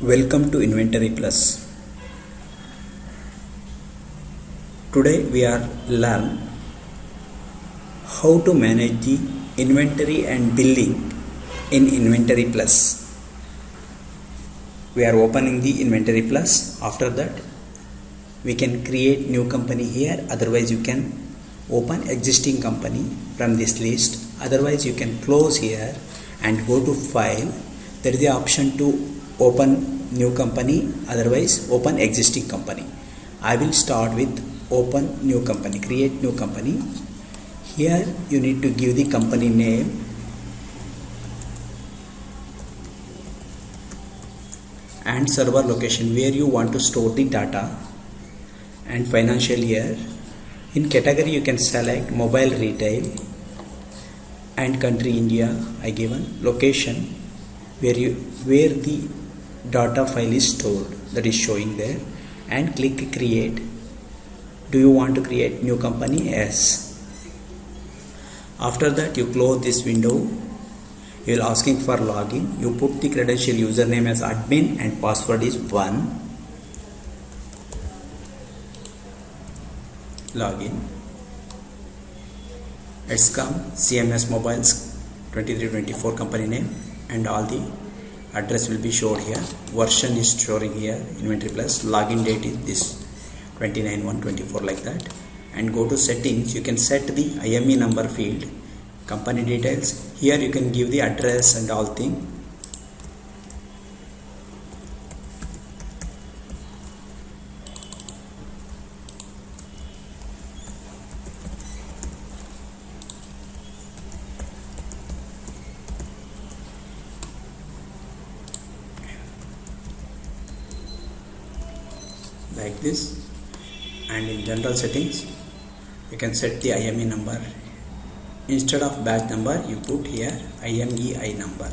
Welcome to Inventory Plus. Today we are learn how to manage the inventory and billing in Inventory Plus. We are opening the Inventory Plus. After that we can create new company here. Otherwise you can open existing company from this list. Otherwise you can close here and go to file. There is the option to open new company, otherwise open existing company. I will start with open new company, create new company. Here you need to give the company name and server location where you want to store the data and financial year. In category you can select mobile retail and country India. I given location where the data file is stored, that is showing there, and click create. Do you want to create new company? Yes. After that you close this window. You will asking for login. You put the credential username as admin and password is 1. Login. Let's come CMS Mobiles 2324 company name and all the address will be showed here. Version is showing here, Inventory Plus. Login date is this 29/1/24 like that. And go to settings. You can set the IME number field, company details. Here you can give the address and all thing. Like this. And in general settings you can set the IME number. Instead of batch number you put here IMEI number.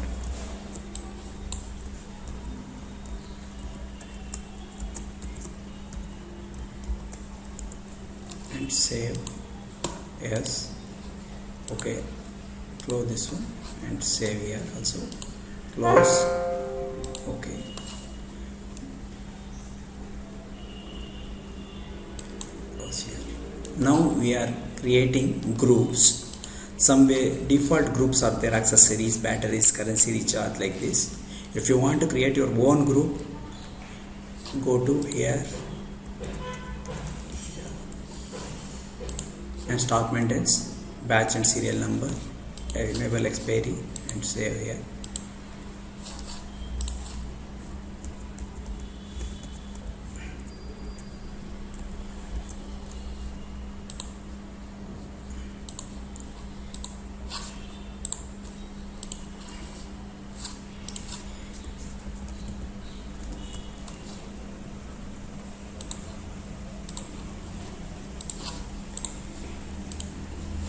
And save. Yes. Okay. Close this one and save here also. Close. Okay. Now we are creating groups. Some way default groups are there: accessories, batteries, currency, recharge, like this. If you want to create your own group, go to here and stock maintenance, batch and serial number, enable expiry and save here.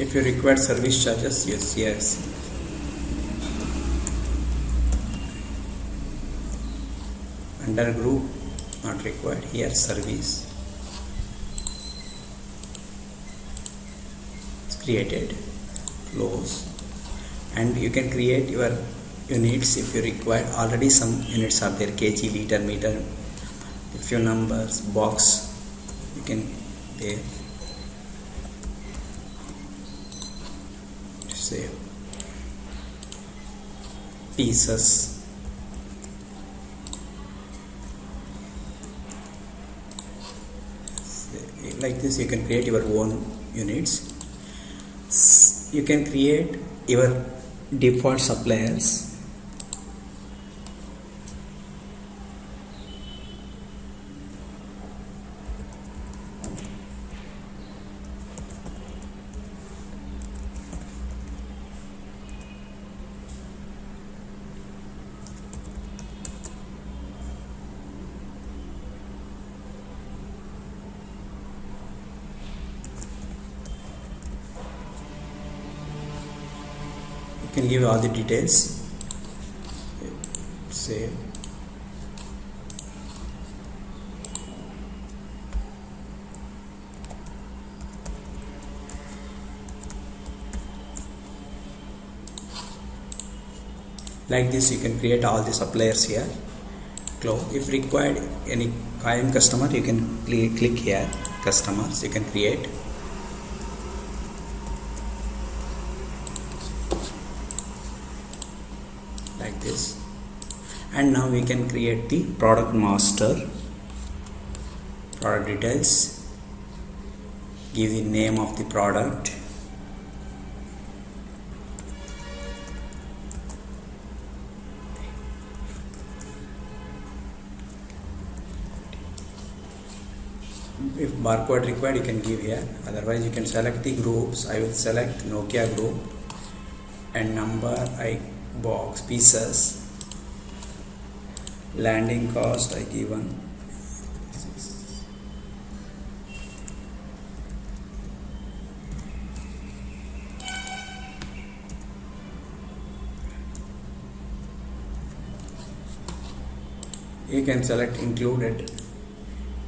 If you require service charges, yes. Under group, not required. Here service. It's created. Close. And you can create your units if you require. Already some units are there: kg, liter, meter. A few numbers, box. You can there. Save. Pieces. Like this you can create your own units. You can create your default suppliers. You can give all the details. Save. Like this you can create all the suppliers here. close. If required any IM customer, you can click here, customers, you can create. Like this. And now we can create the product master, product details, give the name of the product, if barcode required you can give here, otherwise you can select the groups. I will select Nokia group and number I box pieces, landing cost I give one. You can select included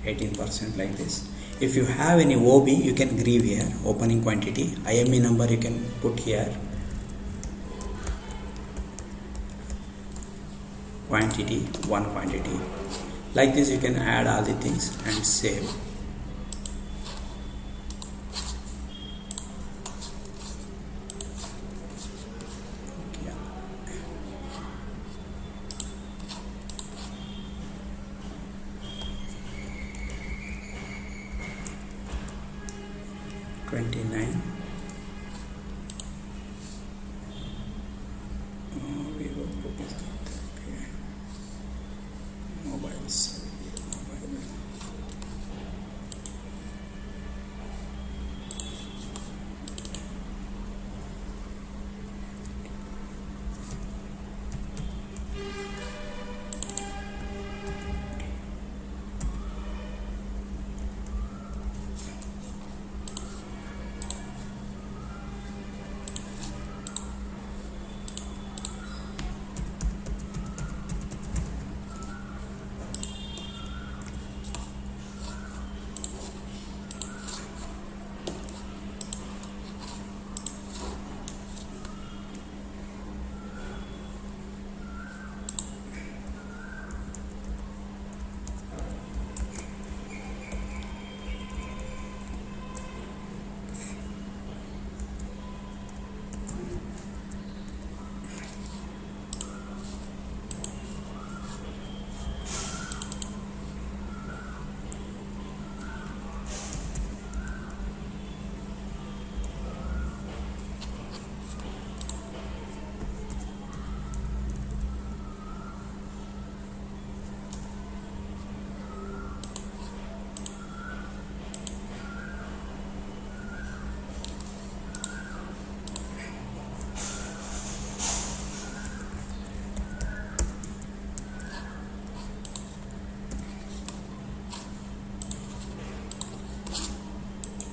18% like this. If you have any OB you can give here, opening quantity, IME number you can put here, quantity, one quantity. Like this you can add all the things and save. Yeah. $29. Vivo group is okay. Mobiles. Mobile.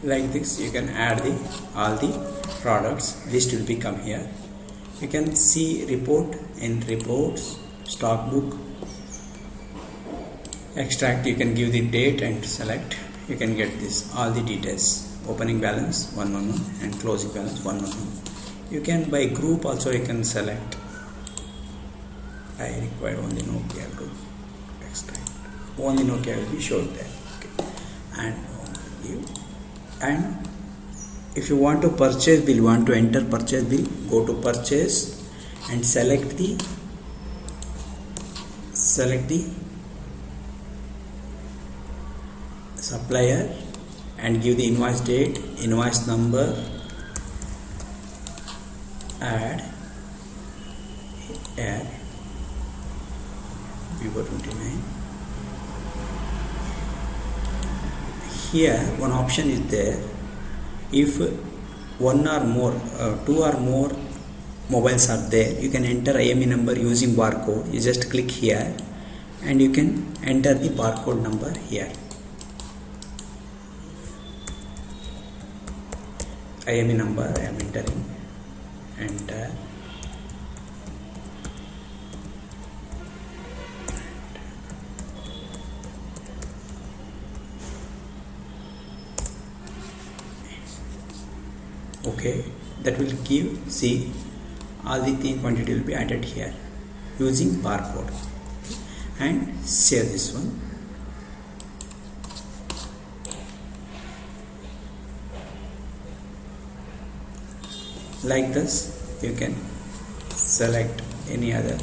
Like this you can add all the products, list will become here. You can see report in reports, stock book, extract, you can give the date and select, you can get this all the details, opening balance 111 and closing balance 111. You can by group also you can select. I require only Nokia group, extract, only Nokia will be shown there. Okay. And if you want to purchase bill, want to enter purchase bill, go to purchase and select the supplier and give the invoice date, invoice number, add here Vivo 29. Here one option is there. If one or more, two or more mobiles are there, you can enter IME number using barcode. You just click here and you can enter the barcode number here. IME number I am entering, enter. Okay, that will give, see all the thing quantity will be added here using barcode. and save this one. Like this, you can select any other.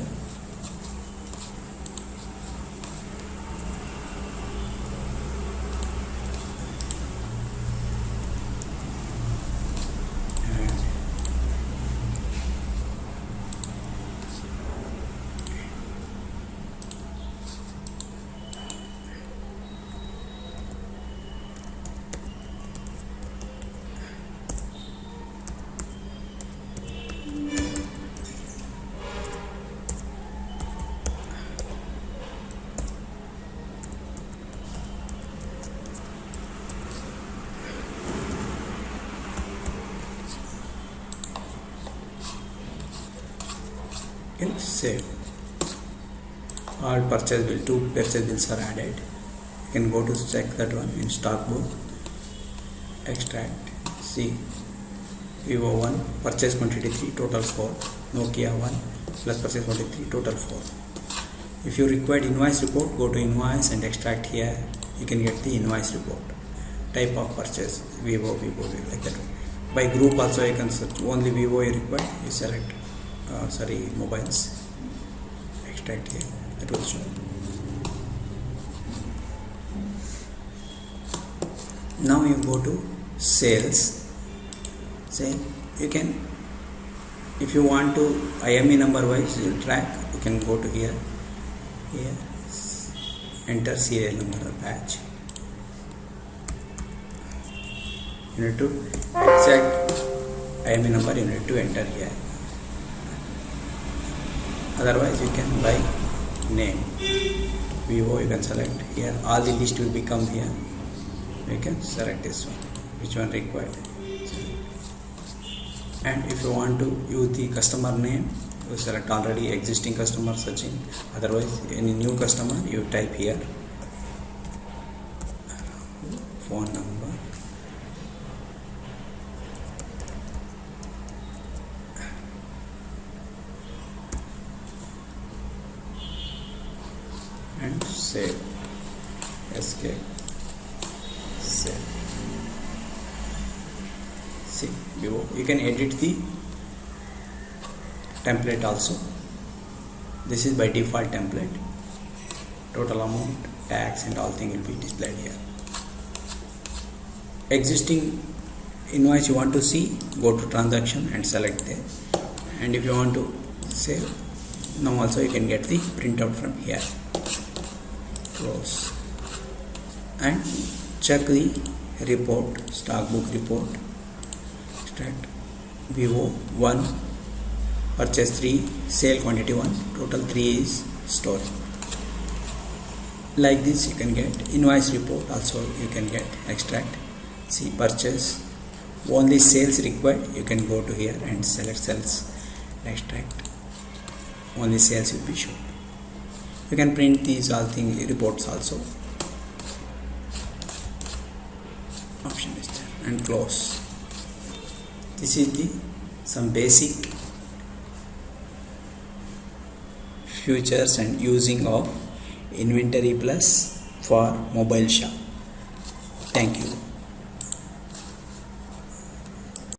And save. All purchase bill, 2 purchase bills are added. You can go to check that one in stock book, extract, see Vivo 1 purchase quantity 3 total 4, Nokia 1 plus purchase quantity 3 total 4. If you require invoice report, go to invoice and extract here. You can get the invoice report. Type of purchase, Vivo, like that. By group also you can search only Vivo you require, you select mobiles, extract here, that will show. Now you go to sales. Say you can, if you want to IME number wise you track, you can go to here, enter serial number or batch. You need to exact IME number you need to enter here. Otherwise you can by name, Vivo you can select here, all the list will become here. You can select this one, which one required. And if you want to use the customer name, you select already existing customer searching. Otherwise any new customer you type here, phone number, and save, escape, save. See, you can edit the template also. This is by default template. Total amount, tax and all thing will be displayed here. Existing invoice you want to see, go to transaction and select there. And if you want to save, now also you can get the printout from here. Close and check the report, stock book report. Extract Vivo 1 purchase 3, sale quantity 1, total 3 is stored. Like this you can get invoice report also, you can get extract. See purchase, only sales required, you can go to here and select sales, extract, only sales will be shown. You can print these all thing reports also. Option is there and close. This is the some basic features and using of Inventory Plus for mobile shop. Thank you.